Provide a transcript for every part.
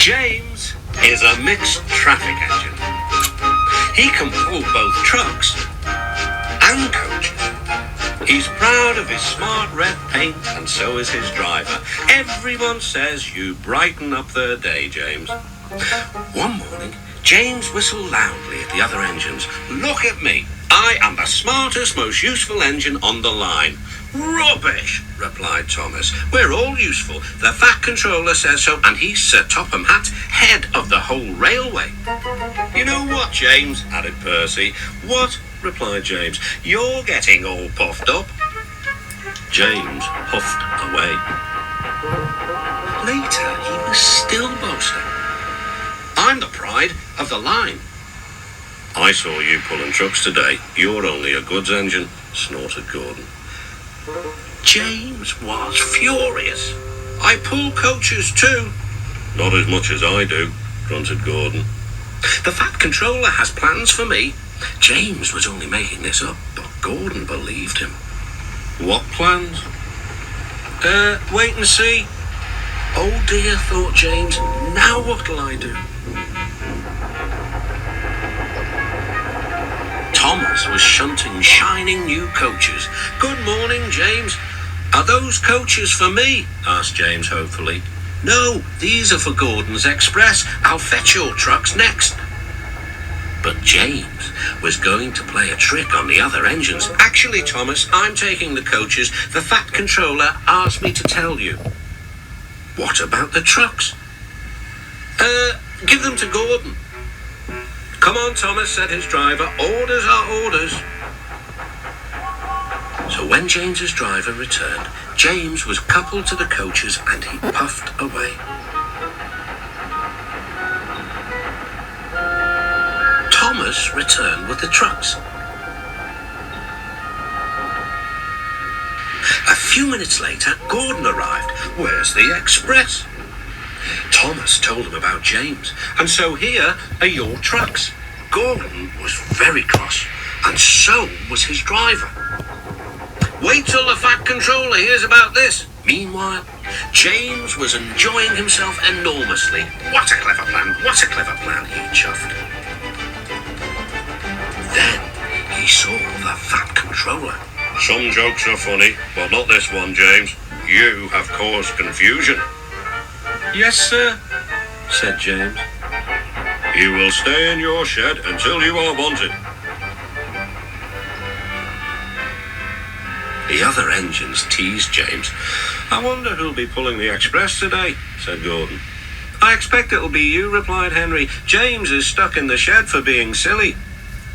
James is a mixed traffic engine. He can pull both trucks and coaches. He's proud of his smart red paint, and so is his driver. Everyone says you brighten up their day, James. One morning, James whistled loudly at the other engines. "Look at me. I am the smartest, most useful engine on the line." "Rubbish," replied Thomas. "We're all useful. The Fat Controller says so, and he's Sir Topham Hatt, head of the whole railway." "You know what, James?" added Percy. "What?" replied James. "You're getting all puffed up." James puffed away. Later, he was still boasting. "I'm the pride of the line." "I saw you pulling trucks today. You're only a goods engine," snorted Gordon. James was furious. "I pull coaches too." "Not as much as I do," grunted Gordon. "The Fat Controller has plans for me." James was only making this up, but Gordon believed him. "What plans?" Wait and see." "Oh dear," thought James. "Now what'll I do?" Thomas was shunting shining new coaches. "Good morning, James. Are those coaches for me?" asked James hopefully. "No, these are for Gordon's Express. I'll fetch your trucks next." But James was going to play a trick on the other engines. "Actually, Thomas, I'm taking the coaches. The Fat Controller asked me to tell you." "What about the trucks?" Give them to Gordon." "Come on, Thomas," said his driver. "Orders are orders." So when James's driver returned, James was coupled to the coaches and he puffed away. Thomas returned with the trucks. A few minutes later, Gordon arrived. "Where's the express?" Thomas told him about James, and so here are your trucks. Gordon was very cross, and so was his driver. "Wait till the Fat Controller hears about this." Meanwhile, James was enjoying himself enormously. "What a clever plan, what a clever plan," he chuffed. Then he saw the Fat Controller. "Some jokes are funny, but not this one, James. You have caused confusion." "Yes, sir," said James. "You will stay in your shed until you are wanted." The other engines teased James. "I wonder who'll be pulling the express today," said Gordon. "I expect it'll be you," replied Henry. "James is stuck in the shed for being silly."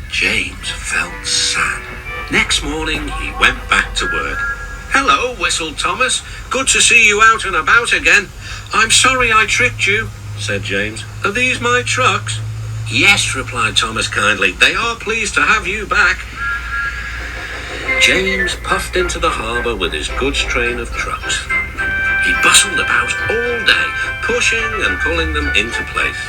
James felt sad. Next morning, he went back to work. "Hello," whistled Thomas. "Good to see you out and about again." "I'm sorry I tricked you," said James. "Are these my trucks?" "Yes," replied Thomas kindly. "They are pleased to have you back." James puffed into the harbour with his goods train of trucks. He bustled about all day, pushing and pulling them into place.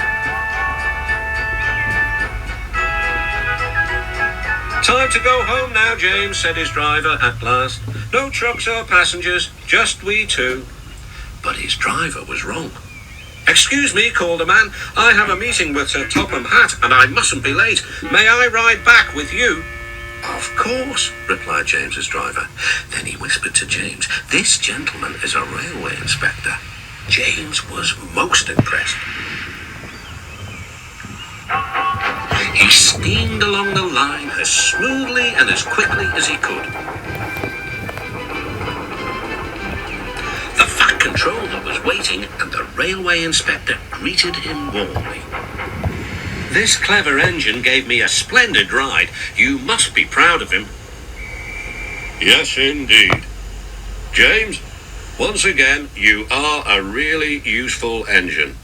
"Time to go home now, James," said his driver at last. "No trucks or passengers, just we two." But his driver was wrong. "Excuse me," called a man. "I have a meeting with Sir Topham Hatt, and I mustn't be late. May I ride back with you?" "Of course," replied James's driver. Then he whispered to James, "This gentleman is a railway inspector." James was most impressed. He steamed along the line as smoothly and as quickly as he could. The Fat Controller was waiting, and the railway inspector greeted him warmly. "This clever engine gave me a splendid ride. You must be proud of him." "Yes, indeed. James, once again, you are a really useful engine."